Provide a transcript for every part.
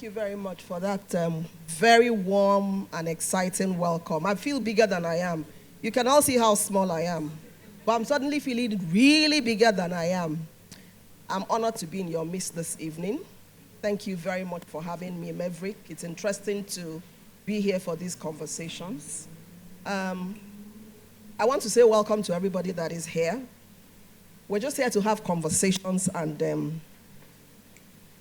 you very much for that very warm and exciting welcome. I feel bigger than I am. You can all see how small I am. But I'm suddenly feeling really bigger than I am. I'm honored to be in your midst this evening. Thank you very much for having me, Maverick. It's interesting to be here for these conversations. I want to say welcome to everybody that is here. We're just here to have conversations, and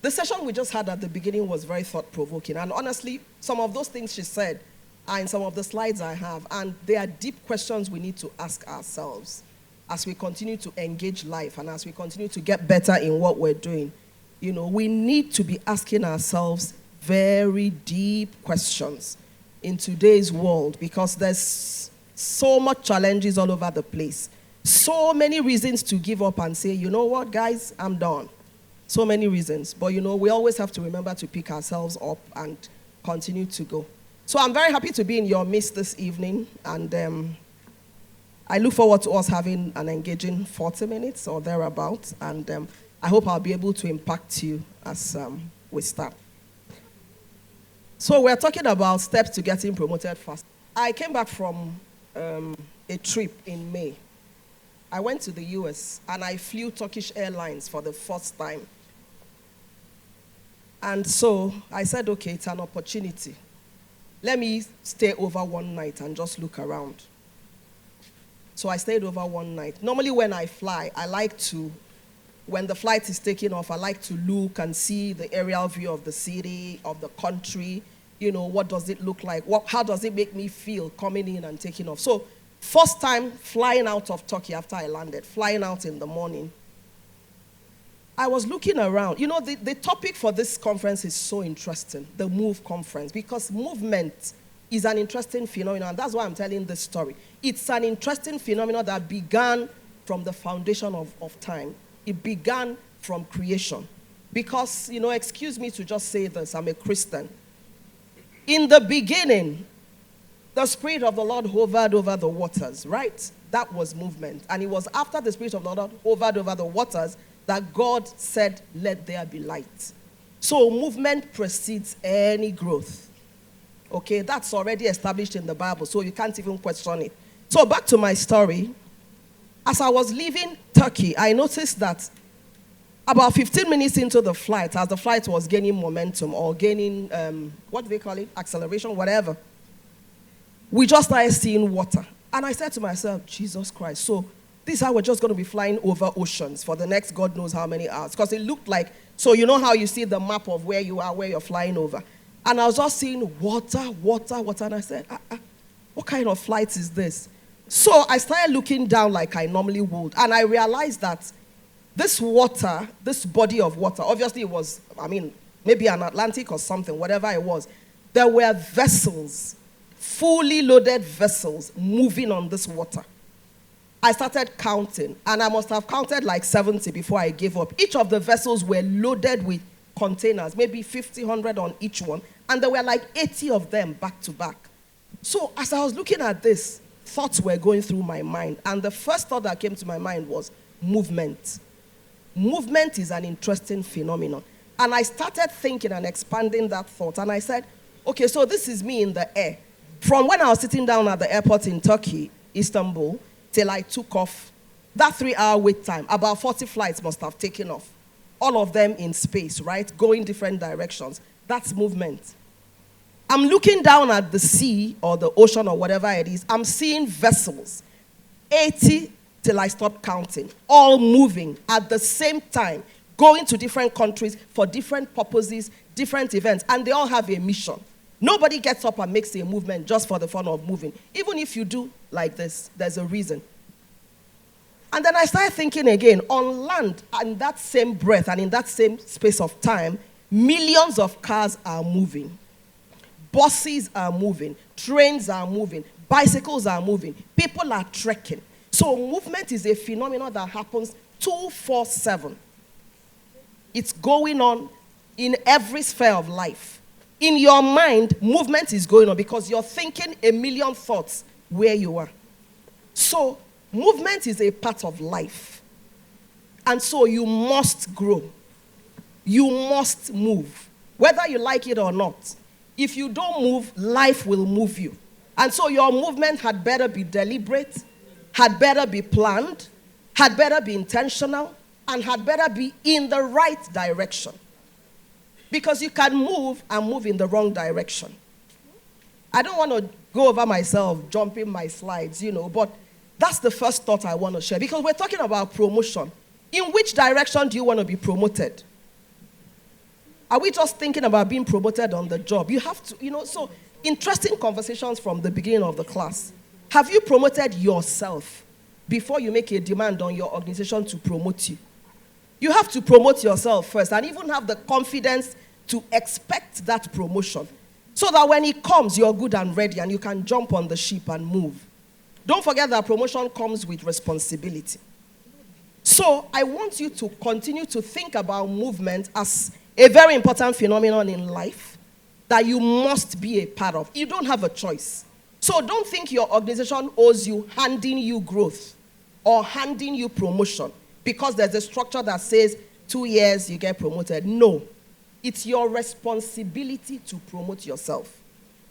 the session we just had at the beginning was very thought-provoking. And honestly, some of those things she said are in some of the slides I have, and they are deep questions we need to ask ourselves as we continue to engage life and as we continue to get better in what we're doing. You know, we need to be asking ourselves very deep questions in today's world, because there's so much challenges all over the place. So many reasons to give up and say, you know what, guys, I'm done. So many reasons. But, you know, we always have to remember to pick ourselves up and continue to go. So I'm very happy to be in your midst this evening. And I look forward to us having an engaging 40 minutes or thereabouts. And I hope I'll be able to impact you as we start. So we're talking about steps to getting promoted fast. I came back from a trip in May. I went to the US and I flew Turkish Airlines for the first time. And so I said, okay, it's an opportunity. Let me stay over one night and just look around. So I stayed over one night. Normally when I fly, I like to, when the flight is taking off, I like to look and see the aerial view of the city, of the country. You know, what does it look like? How does it make me feel coming in and taking off? So first time flying out of Turkey after I landed, flying out in the morning, I was looking around. You know, the topic for this conference is so interesting, the MOVE conference, because movement is an interesting phenomenon. That's why I'm telling this story. It's an interesting phenomenon that began from the foundation of time. It began from creation. Because, you know, excuse me to just say this, I'm a Christian. In the beginning, the Spirit of the Lord hovered over the waters, right? That was movement. And it was after the Spirit of the Lord hovered over the waters that God said, let there be light. So movement precedes any growth. Okay, that's already established in the Bible, so you can't even question it. So back to my story. As I was leaving Turkey, I noticed that about 15 minutes into the flight, as the flight was gaining momentum or gaining, what do they call it? Acceleration, whatever. We just started seeing water. And I said to myself, Jesus Christ. So this is how we're just going to be flying over oceans for the next God knows how many hours. Because it looked like, so you know how you see the map of where you are, where you're flying over. And I was just seeing water, water, water. And I said, what kind of flight is this? So I started looking down like I normally would. And I realized that this water, this body of water, obviously it was, maybe an Atlantic or something, whatever it was. There were vessels, fully loaded vessels moving on this water. I started counting, and I must have counted like 70 before I gave up. Each of the vessels were loaded with containers, maybe 50, 100 on each one, and there were like 80 of them back to back. So as I was looking at this, thoughts were going through my mind, and the first thought that came to my mind was movement. Movement is an interesting phenomenon. And I started thinking and expanding that thought, and I said, okay, so this is me in the air. From when I was sitting down at the airport in Turkey, Istanbul, till I took off, that 3-hour wait time, about 40 flights must have taken off. All of them in space, right? Going different directions. That's movement. I'm looking down at the sea or the ocean or whatever it is. I'm seeing vessels, 80 till I stop counting, all moving at the same time, going to different countries for different purposes, different events, and they all have a mission. Nobody gets up and makes a movement just for the fun of moving. Even if you do like this, there's a reason. And then I started thinking again, on land, in that same breath and in that same space of time, millions of cars are moving. Buses are moving. Trains are moving. Bicycles are moving. People are trekking. So movement is a phenomenon that happens 24/7. It's going on in every sphere of life. In your mind, movement is going on because you're thinking a million thoughts where you are. So movement is a part of life. And so you must grow. You must move. Whether you like it or not, if you don't move, life will move you. And so your movement had better be deliberate, had better be planned, had better be intentional, and had better be in the right direction. Because you can move and move in the wrong direction. I don't want to go over myself, jumping my slides, but that's the first thought I want to share. Because we're talking about promotion. In which direction do you want to be promoted? Are we just thinking about being promoted on the job? You have to, so interesting conversations from the beginning of the class. Have you promoted yourself before you make a demand on your organization to promote you? You have to promote yourself first and even have the confidence to expect that promotion so that when it comes, you're good and ready and you can jump on the ship and move. Don't forget that promotion comes with responsibility. So I want you to continue to think about movement as a very important phenomenon in life that you must be a part of. You don't have a choice. So don't think your organization owes you handing you growth or handing you promotion because there's a structure that says 2 years you get promoted. No. It's your responsibility to promote yourself.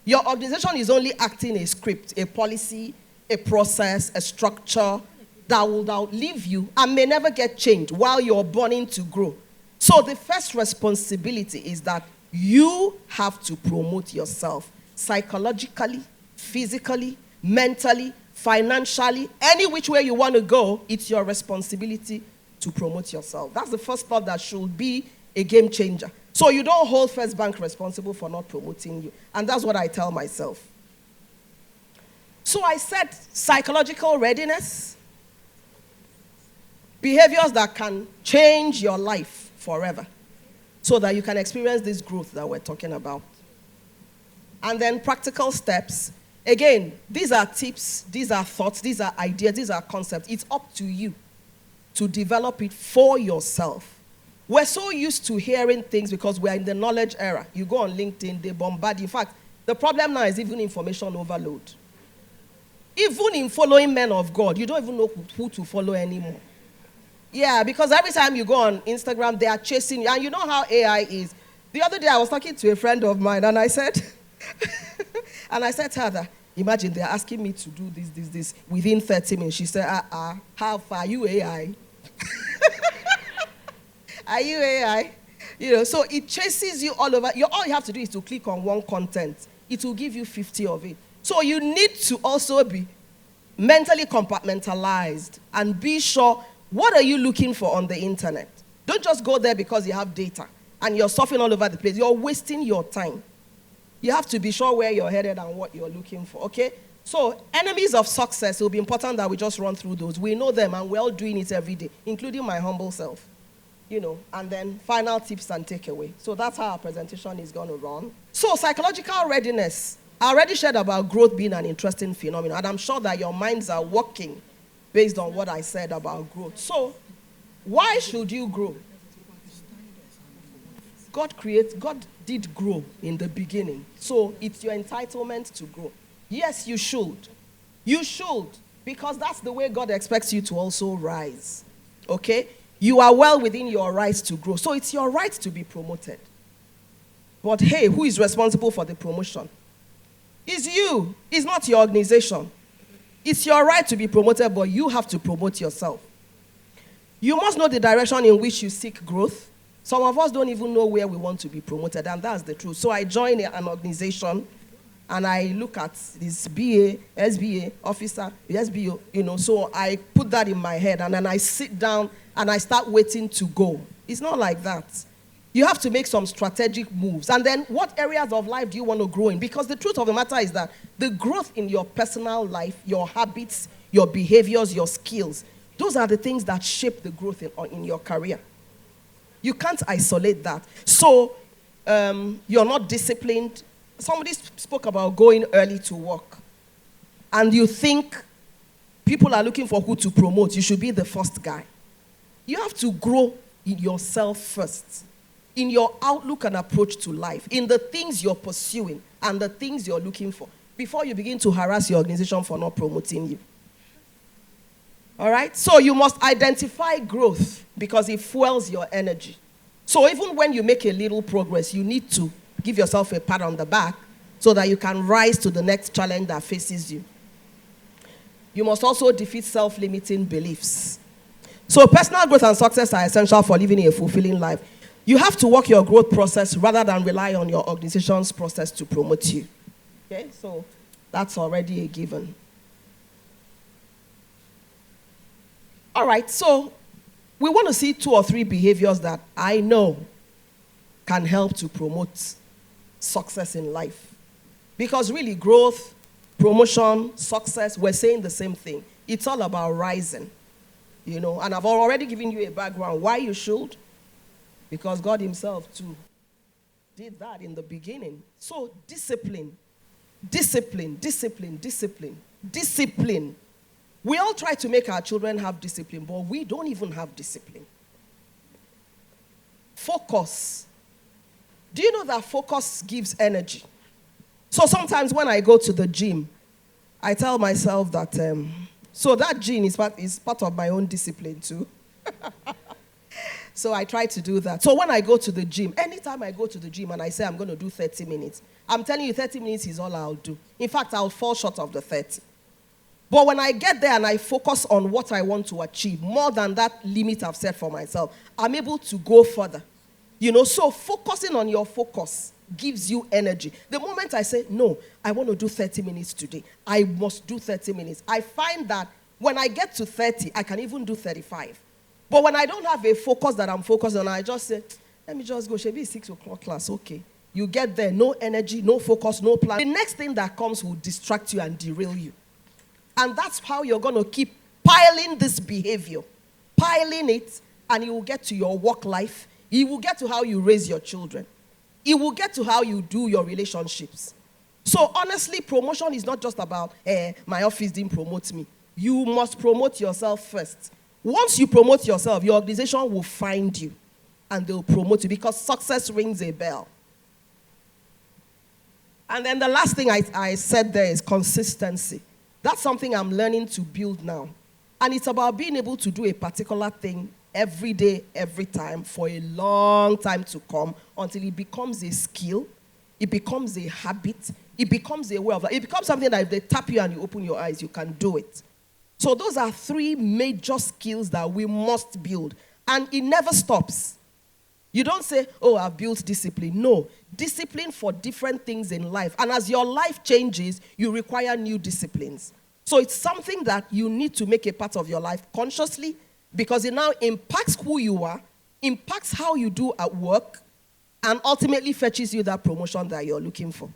Your organization is only acting a script, a policy, a process, a structure that will outlive you and may never get changed while you're burning to grow. So the first responsibility is that you have to promote yourself psychologically, physically, mentally, financially, any which way you want to go, it's your responsibility to promote yourself. That's the first thought that should be a game changer. So you don't hold First Bank responsible for not promoting you. And that's what I tell myself. So I said psychological readiness, behaviors that can change your life forever so that you can experience this growth that we're talking about. And then practical steps. Again, these are tips, these are thoughts, these are ideas, these are concepts. It's up to you to develop it for yourself. We're so used to hearing things because we're in the knowledge era. You go on LinkedIn, they bombard you. In fact, the problem now is even information overload. Even in following men of God, you don't even know who to follow anymore. Yeah, because every time you go on Instagram, they are chasing you. And you know how AI is. The other day, I was talking to a friend of mine, and I said, to her that, imagine they're asking me to do this within 30 minutes. She said, how far? Are you AI? Are you AI? So it chases you all over. All you have to do is to click on one content. It will give you 50 of it. So you need to also be mentally compartmentalized and be sure, what are you looking for on the internet? Don't just go there because you have data and you're surfing all over the place. You're wasting your time. You have to be sure where you're headed and what you're looking for, okay? So enemies of success, it will be important that we just run through those. We know them and we're all doing it every day, including my humble self. And then final tips and takeaway. So that's how our presentation is going to run. So psychological readiness. I already shared about growth being an interesting phenomenon, and I'm sure that your minds are working based on what I said about growth. So why should you grow? God did grow in the beginning. So it's your entitlement to grow. Yes, you should. You should, because that's the way God expects you to also rise. Okay? You are well within your rights to grow. So it's your right to be promoted. But hey, who is responsible for the promotion? It's you. It's not your organization. It's your right to be promoted, but you have to promote yourself. You must know the direction in which you seek growth. Some of us don't even know where we want to be promoted, and that's the truth. So I join an organization, and I look at this BA, SBA, officer, SBO, so I put that in my head, and then I sit down, and I start waiting to go. It's not like that. You have to make some strategic moves. And then what areas of life do you want to grow in? Because the truth of the matter is that the growth in your personal life, your habits, your behaviors, your skills, those are the things that shape the growth in your career. You can't isolate that. So you're not disciplined. Somebody spoke about going early to work. And you think people are looking for who to promote. You should be the first guy. You have to grow in yourself first, in your outlook and approach to life, in the things you're pursuing and the things you're looking for, before you begin to harass your organization for not promoting you. All right? So you must identify growth because it fuels your energy. So even when you make a little progress, you need to give yourself a pat on the back so that you can rise to the next challenge that faces you. You must also defeat self-limiting beliefs. So personal growth and success are essential for living a fulfilling life. You have to work your growth process rather than rely on your organization's process to promote you. Okay, so that's already a given. All right, so we want to see 2 or 3 behaviors that I know can help to promote success in life. Because really, growth, promotion, success, we're saying the same thing. It's all about rising, you know. And I've already given you a background why you should. Because God himself, too, did that in the beginning. So discipline, discipline, discipline, discipline, discipline. We all try to make our children have discipline, but we don't even have discipline. Focus. Do you know that focus gives energy? So sometimes when I go to the gym, I tell myself that, so that gym is part of my own discipline too. So I try to do that. So when I go to the gym, anytime I go to the gym and I say I'm going to do 30 minutes, I'm telling you 30 minutes is all I'll do. In fact, I'll fall short of the 30. But when I get there and I focus on what I want to achieve, more than that limit I've set for myself, I'm able to go further. You know, so focusing on your focus gives you energy. The moment I say, no, I want to do 30 minutes today, I must do 30 minutes. I find that when I get to 30, I can even do 35. But when I don't have a focus that I'm focused on, I just say, let me just go. Should be 6 o'clock class, okay. You get there, no energy, no focus, no plan. The next thing that comes will distract you and derail you. And that's how you're going to keep piling this behavior. Piling it, and you will get to your work life. You will get to how you raise your children. It will get to how you do your relationships. So honestly, promotion is not just about, my office didn't promote me. You must promote yourself first. Once you promote yourself, your organization will find you. And they'll promote you because success rings a bell. And then the last thing I said there is consistency. That's something I'm learning to build now. And it's about being able to do a particular thing every day, every time, for a long time to come, until it becomes a skill, it becomes a habit, it becomes a way of life. It becomes something that if they tap you and you open your eyes, you can do it. So those are 3 major skills that we must build. And it never stops. You don't say, oh, I've built discipline. No, discipline for different things in life. And as your life changes, you require new disciplines. So it's something that you need to make a part of your life consciously, because it now impacts who you are, impacts how you do at work, and ultimately fetches you that promotion that you're looking for.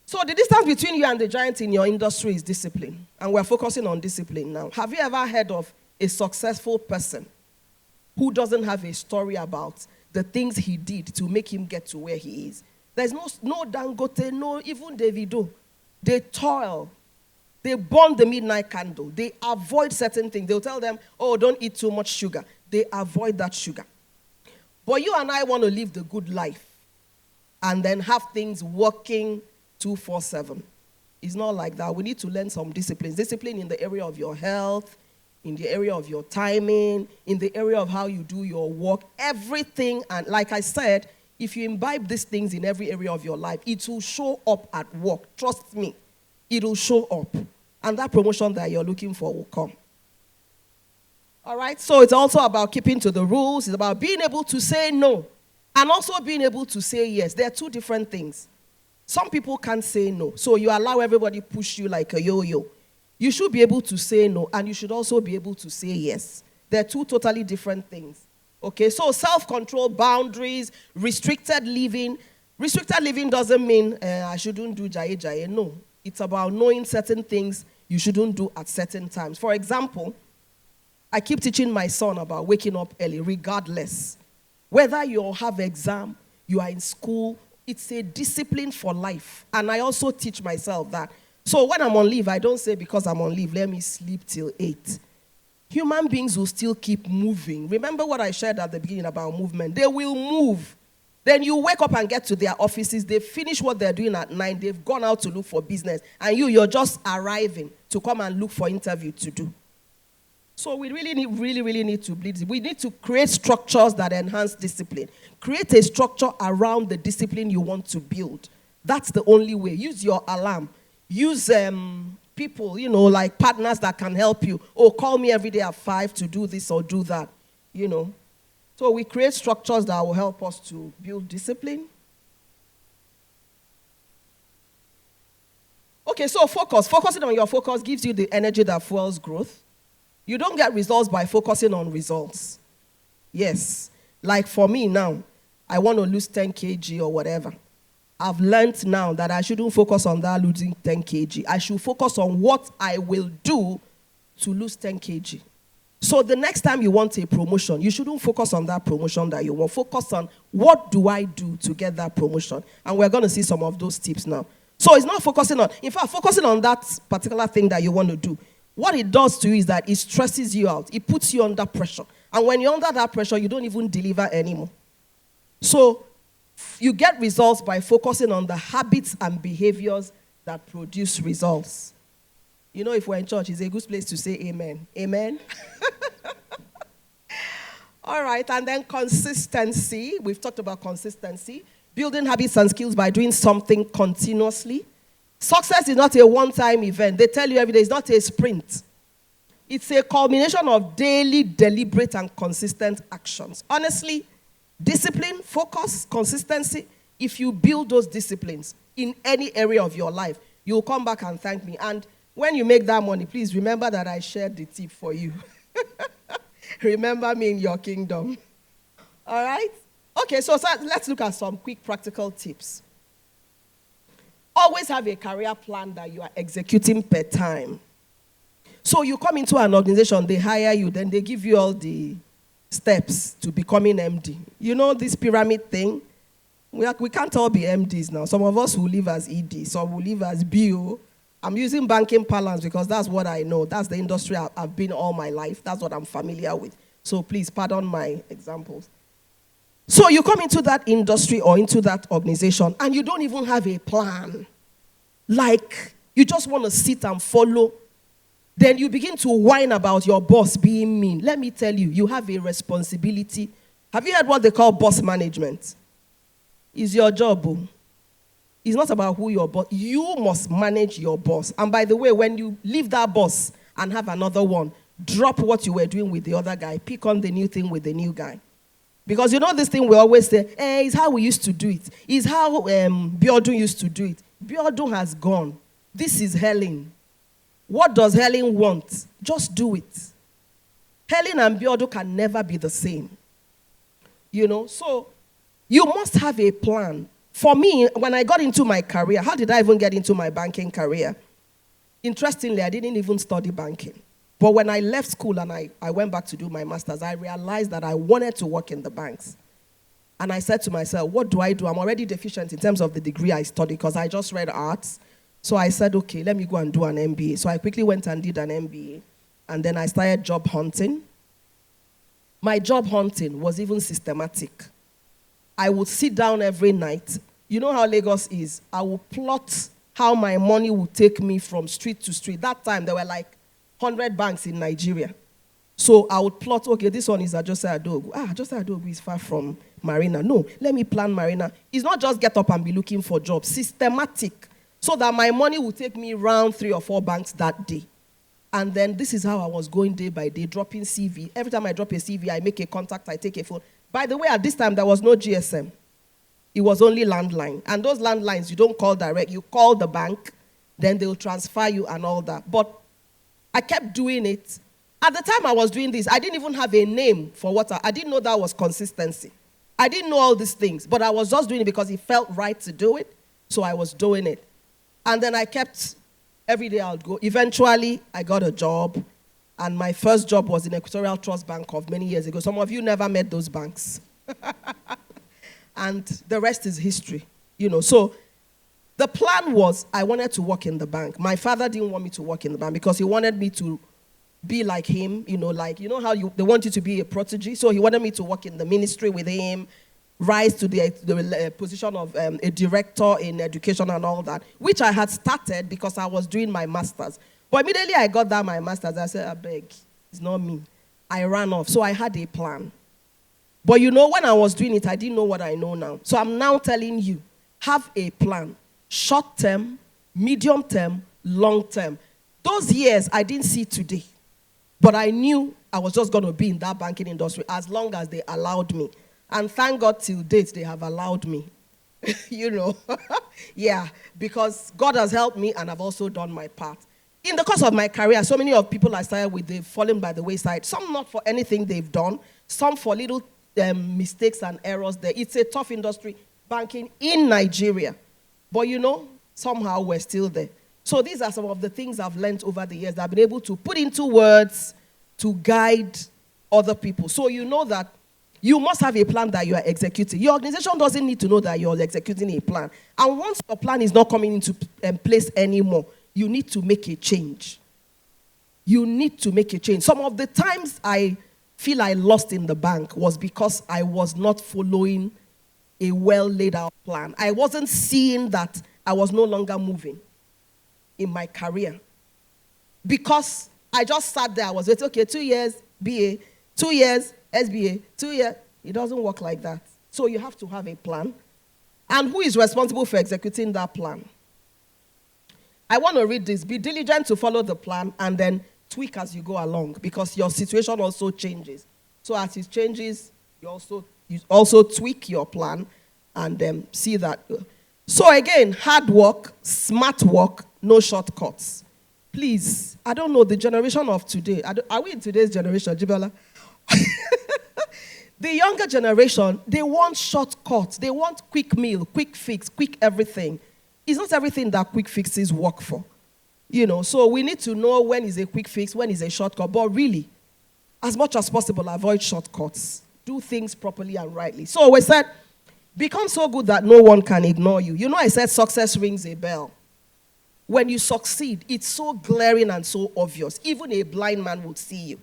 So the distance between you and the giant in your industry is discipline. And we're focusing on discipline now. Have you ever heard of a successful person who doesn't have a story about the things he did to make him get to where he is? There's no Dangote, no even Davido. They toil. They burn the midnight candle. They avoid certain things. They'll tell them, oh, don't eat too much sugar. They avoid that sugar. But you and I want to live the good life and then have things working 24/7. It's not like that. We need to learn some disciplines. Discipline in the area of your health, in the area of your timing, in the area of how you do your work, everything. And like I said, if you imbibe these things in every area of your life, it will show up at work. Trust me, it will show up. And that promotion that you're looking for will come. All right? So it's also about keeping to the rules. It's about being able to say no and also being able to say yes. They're 2 different things. Some people can't say no. So you allow everybody push you like a yo-yo. You should be able to say no, and you should also be able to say yes. They're 2 totally different things. Okay, so self-control, boundaries, restricted living. Restricted living doesn't mean I shouldn't do jaye. No, it's about knowing certain things you shouldn't do at certain times. For example, I keep teaching my son about waking up early, regardless. Whether you have exam, you are in school, it's a discipline for life. And I also teach myself that. So when I'm on leave, I don't say because I'm on leave, let me sleep till 8. Human beings will still keep moving. Remember what I shared at the beginning about movement. They will move. Then you wake up and get to their offices. They finish what they're doing at 9. They've gone out to look for business. And you're just arriving to come and look for interview to do. So we really need to bleed. We need to create structures that enhance discipline. Create a structure around the discipline you want to build. That's the only way. Use your alarm. Use people, like partners that can help you. Oh, call me every day at 5 to do this or do that, So we create structures that will help us to build discipline. Okay, so focus. Focusing on your focus gives you the energy that fuels growth. You don't get results by focusing on results. Yes. Like for me now, I want to lose 10 kg or whatever. I've learned now that I shouldn't focus on that losing 10 kg. I should focus on what I will do to lose 10 kg. So the next time you want a promotion, you shouldn't focus on that promotion that you want. Focus on what do I do to get that promotion. And we're going to see some of those tips now. So it's not focusing on, in fact, focusing on that particular thing that you want to do. What it does to you is that it stresses you out. It puts you under pressure. And when you're under that pressure, you don't even deliver anymore. So you get results by focusing on the habits and behaviors that produce results. If we're in church, it's a good place to say amen. Amen? All right, and then consistency. We've talked about consistency. Building habits and skills by doing something continuously. Success is not a one-time event. They tell you every day it's not a sprint. It's a culmination of daily, deliberate, and consistent actions. Honestly, discipline, focus, consistency, if you build those disciplines in any area of your life, you'll come back and thank me. And when you make that money, please remember that I shared the tip for you. Remember me in your kingdom. All right? Okay, so let's look at some quick practical tips. Always have a career plan that you are executing per time. So you come into an organization, they hire you, then they give you all the steps to becoming MD. This pyramid thing? We can't all be MDs now. Some of us will live as ED, some will live as BO. I'm using banking parlance because that's what I know. That's the industry I've been all my life. That's what I'm familiar with. So please pardon my examples. So you come into that industry or into that organization and you don't even have a plan. Like, you just want to sit and follow. Then you begin to whine about your boss being mean. Let me tell you, you have a responsibility. Have you heard what they call boss management? It's your job. It's not about who your boss. You must manage your boss. And by the way, when you leave that boss and have another one, drop what you were doing with the other guy. Pick on the new thing with the new guy. Because this thing we always say, it's how we used to do it. It's how Biodun used to do it. Biodun has gone. This is Helen. What does Helen want? Just do it. Helen and Biodun can never be the same. So you must have a plan. For me, when I got into my career, how did I even get into my banking career? Interestingly, I didn't even study banking. But when I left school and I went back to do my master's, I realized that I wanted to work in the banks. And I said to myself, what do I do? I'm already deficient in terms of the degree I studied because I just read arts. So I said, okay, let me go and do an MBA. So I quickly went and did an MBA. And then I started job hunting. My job hunting was even systematic. I would sit down every night. You know how Lagos is. I would plot how my money would take me from street to street. That time, there were like 100 banks in Nigeria. So I would plot, okay, this one is Ajose Adogu. Ajose Adogu is far from Marina. No, let me plan Marina. It's not just get up and be looking for jobs. Systematic. So that my money would take me around 3 or 4 banks that day. And then this is how I was going day by day, dropping CV. Every time I drop a CV, I make a contact, I take a phone. By the way, at this time, there was no GSM. It was only landline. And those landlines, you don't call direct. You call the bank, then they'll transfer you and all that. But I kept doing it. At the time I was doing this, I didn't even have a name for what I didn't know that was consistency. I didn't know all these things, but I was just doing it because it felt right to do it. So I was doing it. And then I kept, every day I would go. Eventually, I got a job. And my first job was in Equatorial Trust Bank of many years ago. Some of you never met those banks. And the rest is history. So the plan was I wanted to work in the bank. My father didn't want me to work in the bank because he wanted me to be like him, how they want you to be a protege. So he wanted me to work in the ministry with him, rise to the position of a director in education and all that, which I had started because I was doing my master's. But immediately I got that my master's, I said, I beg, It's not me. I ran off. So I had a plan. But you know, when I was doing it, I didn't know what I know now. So I'm now telling you, have a plan. Short term, medium term, long term. Those years I didn't see today. But I knew I was just going to be in that banking industry as long as they allowed me. And thank God till date they have allowed me. You know. Yeah, because God has helped me and I've also done my part. In the course of my career, so many of people I started with, they've fallen by the wayside. Some not for anything they've done. Some for little mistakes and errors there. It's a tough industry, banking in Nigeria. But you know, somehow we're still there. So these are some of the things I've learned over the years that I've been able to put into words to guide other people. So you know that you must have a plan that you are executing. Your organization doesn't need to know that you're executing a plan. And once your plan is not coming into place anymore, you need to make a change. You need to make a change. Some of the times I feel I lost in the bank was because I was not following a well laid out plan. I wasn't seeing that I was no longer moving in my career. Because I just sat there, I was waiting, okay, 2 years BA, 2 years SBA, 2 years. It doesn't work like that. So you have to have a plan. And who is responsible for executing that plan? I want to read this. Be diligent to follow the plan and then tweak as you go along because your situation also changes. So as it changes, you also tweak your plan and see that. So again, hard work, smart work, no shortcuts. Please, I don't know, the generation of today, are we in today's generation, Jibela? The younger generation, they want shortcuts. They want quick meal, quick fix, quick everything. It's not everything that quick fixes work for. You know, so we need to know when is a quick fix, when is a shortcut. But really, as much as possible, avoid shortcuts. Do things properly and rightly. So we said, become so good that no one can ignore you. You know, I said success rings a bell. When you succeed, it's so glaring and so obvious. Even a blind man would see you.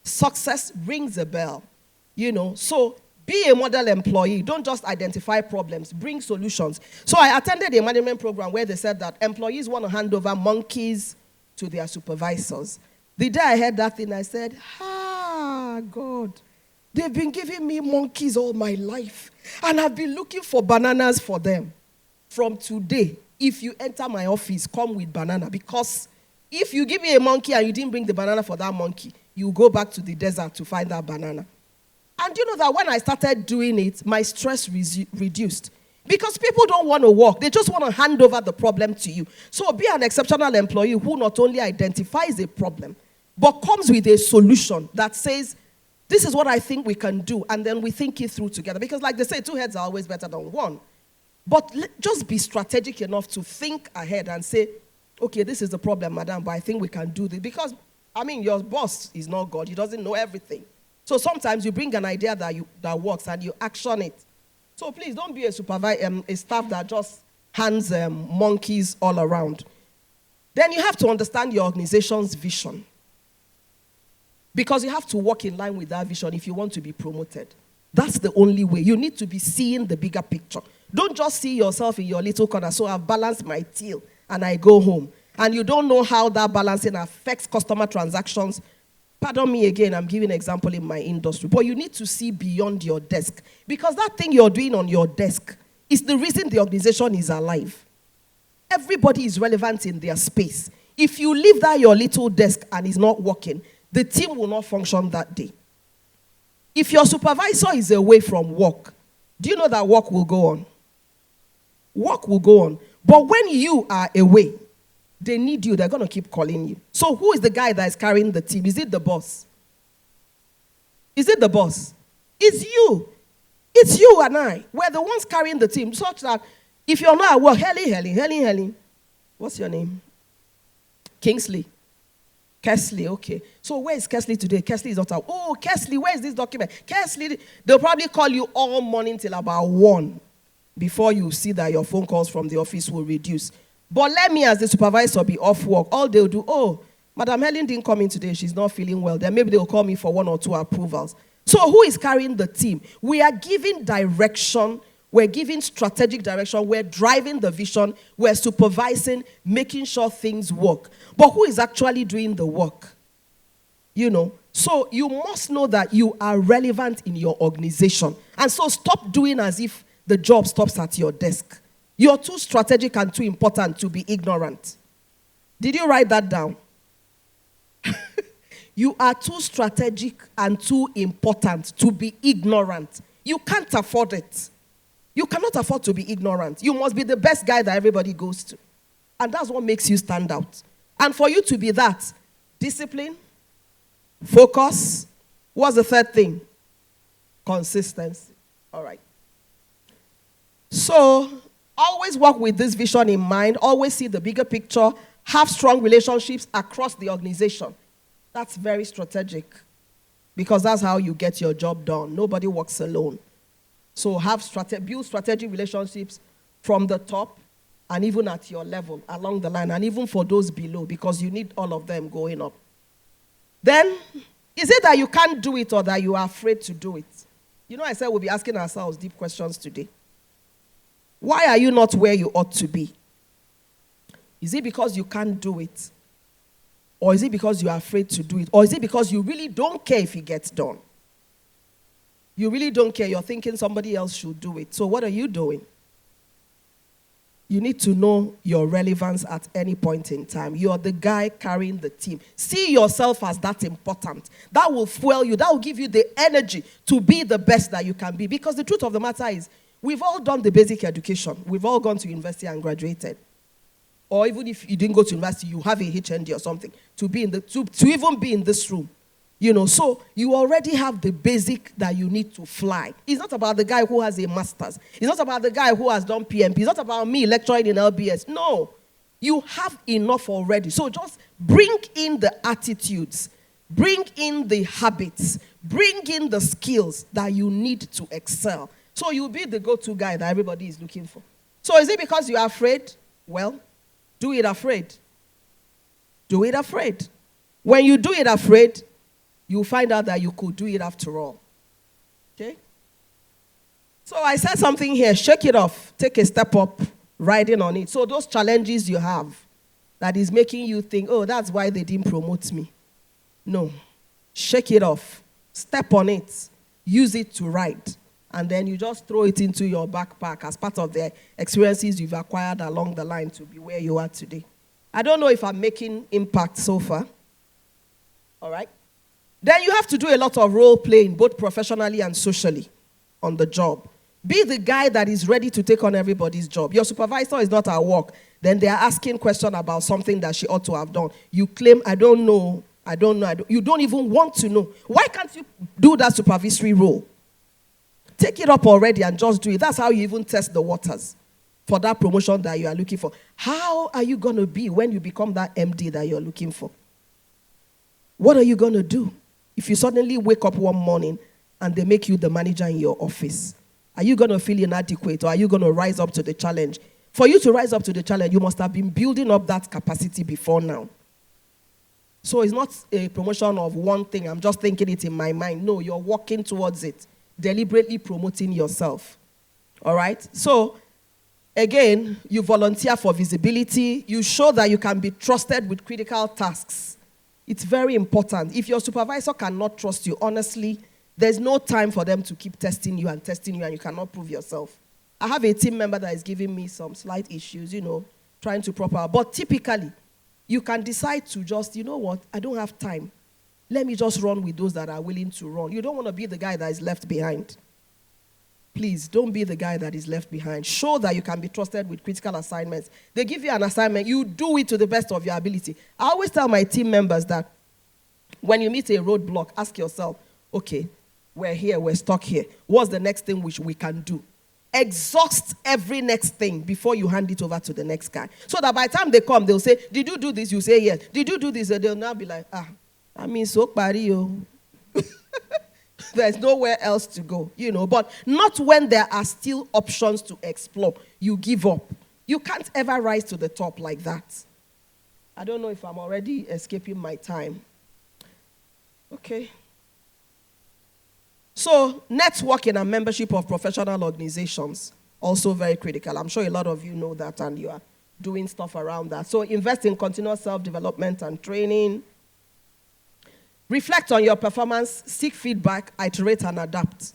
Success rings a bell. You know, so be a model employee. Don't just identify problems. Bring solutions. So I attended a management program where they said that employees want to hand over monkeys to their supervisors. The day I heard that thing, I said, God, they've been giving me monkeys all my life. And I've been looking for bananas for them. From today, if you enter my office, come with banana. Because if you give me a monkey and you didn't bring the banana for that monkey, you go back to the desert to find that banana. And you know that when I started doing it, my stress reduced. Because people don't want to work. They just want to hand over the problem to you. So be an exceptional employee who not only identifies a problem, but comes with a solution that says, this is what I think we can do. And then we think it through together. Because like they say, 2 heads are always better than one. But just be strategic enough to think ahead and say, okay, this is the problem, madam, but I think we can do this. Because, I mean, your boss is not God. He doesn't know everything. So sometimes you bring an idea that works and you action it. So please don't be a staff that just hands monkeys all around. Then you have to understand your organization's vision. Because you have to work in line with that vision if you want to be promoted. That's the only way. You need to be seeing the bigger picture. Don't just see yourself in your little corner. So I've balanced my till and I go home. And you don't know how that balancing affects customer transactions. Pardon me again, I'm giving an example in my industry. But you need to see beyond your desk. Because that thing you're doing on your desk is the reason the organization is alive. Everybody is relevant in their space. If you leave that your little desk and it's not working, the team will not function that day. If your supervisor is away from work, do you know that work will go on? Work will go on. But when you are away, they need you. They're going to keep calling you. So who is the guy that is carrying the team? Is it the boss? Is it the boss? It's you. It's you and I. We're the ones carrying the team. Such that if you're not at work, Helen. What's your name? Kingsley. Kesley, okay. So where is Kesley today? Kesley is not out. Oh, Kesley, where is this document? Kesley, they'll probably call you all morning till about 1 before you see that your phone calls from the office will reduce. But let me, as the supervisor, be off work. All they'll do, oh, Madam Helen didn't come in today. She's not feeling well. Then maybe they'll call me for 1 or 2 approvals. So who is carrying the team? We are giving direction. We're giving strategic direction. We're driving the vision. We're supervising, making sure things work. But who is actually doing the work? So you must know that you are relevant in your organization. And so stop doing as if the job stops at your desk. You're too strategic and too important to be ignorant. Did you write that down? You are too strategic and too important to be ignorant. You can't afford it. You cannot afford to be ignorant. You must be the best guy that everybody goes to. And that's what makes you stand out. And for you to be that, discipline, focus. What's the third thing? Consistency. All right. So, always work with this vision in mind. Always see the bigger picture. Have strong relationships across the organization. That's very strategic. Because that's how you get your job done. Nobody works alone. So build strategic relationships from the top and even at your level, along the line, and even for those below, because you need all of them going up. Then, is it that you can't do it or that you are afraid to do it? I said we'll be asking ourselves deep questions today. Why are you not where you ought to be? Is it because you can't do it? Or is it because you are afraid to do it? Or is it because you really don't care if it gets done? You really don't care. You're thinking somebody else should do it. So what are you doing? You need to know your relevance at any point in time. You're the guy carrying the team. See yourself as that important. That will fuel you. That will give you the energy to be the best that you can be. Because the truth of the matter is, we've all done the basic education. We've all gone to university and graduated. Or even if you didn't go to university, you have a HND or something to even be in this room. So you already have the basic that you need to fly. It's not about the guy who has a master's. It's not about the guy who has done PMP. It's not about me lecturing in LBS. No. You have enough already. So just bring in the attitudes. Bring in the habits. Bring in the skills that you need to excel. So you'll be the go-to guy that everybody is looking for. So is it because you are afraid? Well, do it afraid. Do it afraid. When you do it afraid, you'll find out that you could do it after all. Okay? So I said something here. Shake it off. Take a step up, riding on it. So those challenges you have that is making you think, oh, that's why they didn't promote me. No. Shake it off. Step on it. Use it to ride. And then you just throw it into your backpack as part of the experiences you've acquired along the line to be where you are today. I don't know if I'm making impact so far. All right? Then you have to do a lot of role playing, both professionally and socially, on the job. Be the guy that is ready to take on everybody's job. Your supervisor is not at work. Then they are asking questions about something that she ought to have done. You claim, I don't know. You don't even want to know. Why can't you do that supervisory role? Take it up already and just do it. That's how you even test the waters for that promotion that you are looking for. How are you going to be when you become that MD that you're looking for? What are you going to do if you suddenly wake up one morning and they make you the manager in your office? Are you going to feel inadequate, or are you going to rise up to the challenge? For you to rise up to the challenge, you must have been building up that capacity before now. So it's not a promotion of one thing. I'm just thinking it in my mind. No, you're working towards it, deliberately promoting yourself. All right? So, again, you volunteer for visibility. You show that you can be trusted with critical tasks. It's very important. If your supervisor cannot trust you, honestly, there's no time for them to keep testing you and you cannot prove yourself. I have a team member that is giving me some slight issues, trying to prop out. But typically, you can decide to just, you know what, I don't have time. Let me just run with those that are willing to run. You don't want to be the guy that is left behind. Please, don't be the guy that is left behind. Show that you can be trusted with critical assignments. They give you an assignment, you do it to the best of your ability. I always tell my team members that when you meet a roadblock, ask yourself, okay, we're here, we're stuck here. What's the next thing which we can do? Exhaust every next thing before you hand it over to the next guy. So that by the time they come, they'll say, did you do this? You say yes. Did you do this? And they'll now be like, so pario. There's nowhere else to go, but not when there are still options to explore. You give up. You can't ever rise to the top like that. I don't know if I'm already escaping my time. Okay. So, networking and membership of professional organizations, also very critical. I'm sure a lot of you know that and you are doing stuff around that. So, invest in continuous self-development and training. Reflect on your performance, seek feedback, iterate, and adapt.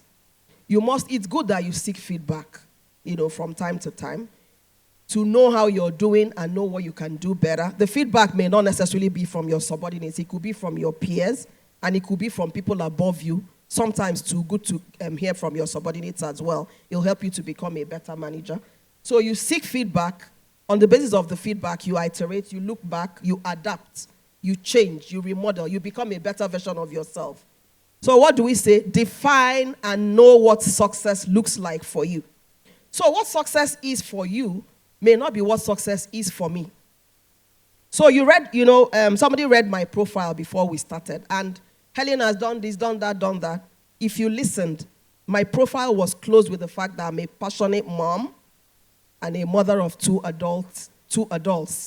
It's good that you seek feedback, from time to time, to know how you're doing and know what you can do better. The feedback may not necessarily be from your subordinates. It could be from your peers, and it could be from people above you. Sometimes too good to hear from your subordinates as well. It'll help you to become a better manager. So you seek feedback. On the basis of the feedback, you iterate, you look back, you adapt, you change, you remodel, you become a better version of yourself. So what do we say? Define and know what success looks like for you. So what success is for you may not be what success is for me. So you read, somebody read my profile before we started, and Helen has done this, done that. If you listened, my profile was closed with the fact that I'm a passionate mom and a mother of two adults.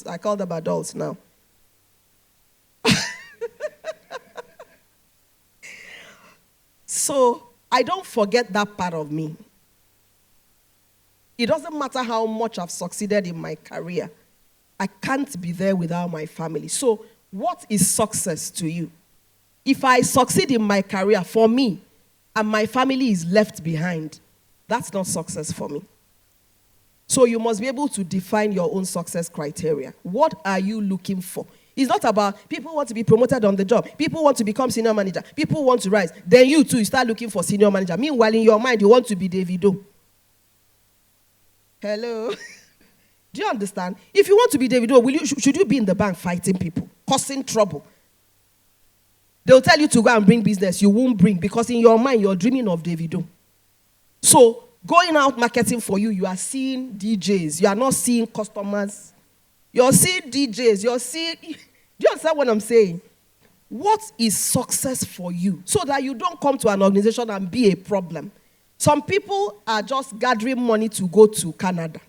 I call them adults now. So I don't forget that part of me. It doesn't matter how much I've succeeded in my career. I can't be there without my family. So what is success to you? If I succeed in my career for me and my family is left behind, that's not success for me. So you must be able to define your own success criteria. What are you looking for? It's not about people want to be promoted on the job. People want to become senior manager. People want to rise. Then you too, you start looking for senior manager. Meanwhile, in your mind, you want to be Davido. Hello? Do you understand? If you want to be Davido, should you be in the bank fighting people, causing trouble? They'll tell you to go and bring business. You won't bring because in your mind, you're dreaming of Davido. So going out marketing for you, you are seeing DJs. You are not seeing customers. You're seeing DJs. Do you understand what I'm saying? What is success for you? So that you don't come to an organization and be a problem. Some people are just gathering money to go to Canada.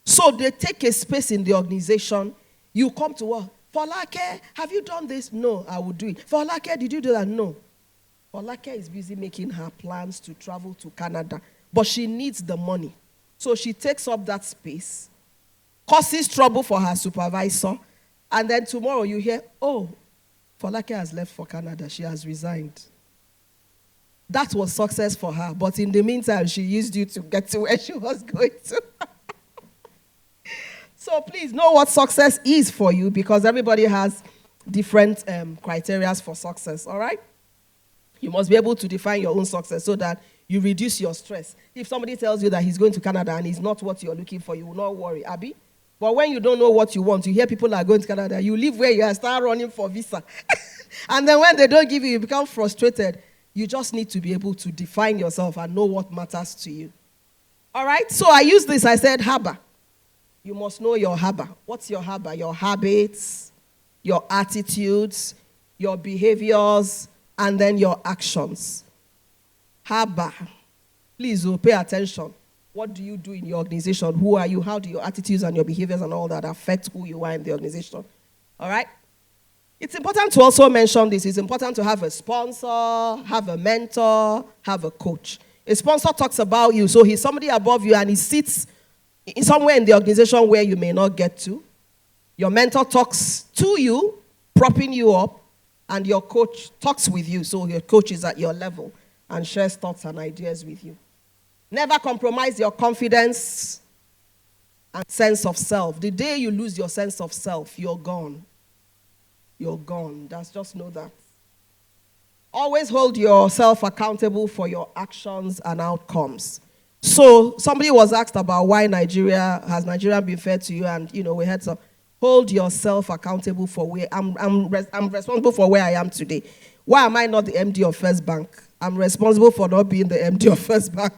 So they take a space in the organization. You come to work. Folake, have you done this? No, I will do it. Folake, did you do that? No. Folake is busy making her plans to travel to Canada. But she needs the money. So she takes up that space, causes trouble for her supervisor, and then tomorrow you hear, oh, Folake has left for Canada. She has resigned. That was success for her. But in the meantime, she used you to get to where she was going to. So please know what success is for you because everybody has different criteria for success, all right? You must be able to define your own success so that you reduce your stress. If somebody tells you that he's going to Canada and it's not what you're looking for, you will not worry, Abby. But when you don't know what you want, you hear people are going to Canada, you leave where you are, start running for visa. And then when they don't give you, you become frustrated. You just need to be able to define yourself and know what matters to you. All right? So I use this, I said, harbor. You must know your harbor. What's your harbor? Your habits, your attitudes, your behaviors, and then your actions. Harbor. Please pay attention. What do you do in your organization? Who are you? How do your attitudes and your behaviors and all that affect who you are in the organization? All right? It's important to also mention this. It's important to have a sponsor, have a mentor, have a coach. A sponsor talks about you. So he's somebody above you and he sits somewhere in the organization where you may not get to. Your mentor talks to you, propping you up, and your coach talks with you. So your coach is at your level and shares thoughts and ideas with you. Never compromise your confidence and sense of self. The day you lose your sense of self, you're gone. You're gone. Just know that. Always hold yourself accountable for your actions and outcomes. So somebody was asked about why has Nigeria been fair to you? And, we had some. Hold yourself accountable for where I'm responsible for where I am today. Why am I not the MD of First Bank? I'm responsible for not being the MD of First Bank.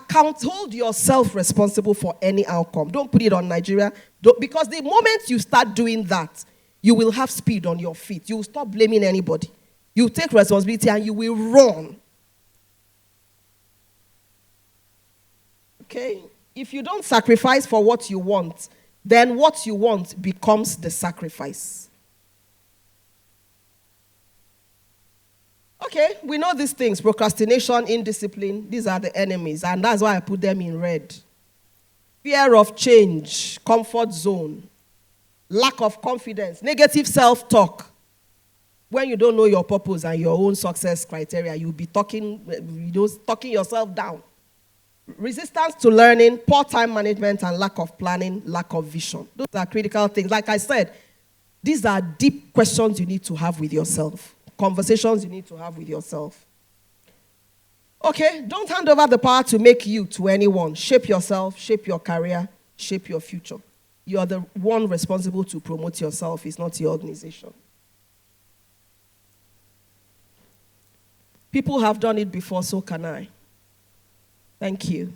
Hold yourself responsible for any outcome. Don't put it on Nigeria. Because the moment you start doing that, you will have speed on your feet. You will stop blaming anybody. You take responsibility and you will run. Okay? If you don't sacrifice for what you want, then what you want becomes the sacrifice. Okay, we know these things. Procrastination, indiscipline, these are the enemies. And that's why I put them in red. Fear of change, comfort zone, lack of confidence, negative self-talk. When you don't know your purpose and your own success criteria, you'll be talking yourself down. Resistance to learning, poor time management, and lack of planning, lack of vision. Those are critical things. Like I said, these are deep questions you need to have with yourself, conversations you need to have with yourself. Okay, don't hand over the power to make you to anyone. Shape yourself, shape your career, shape your future. You are the one responsible to promote yourself. It's not your organization. People have done it before, so can I. Thank you.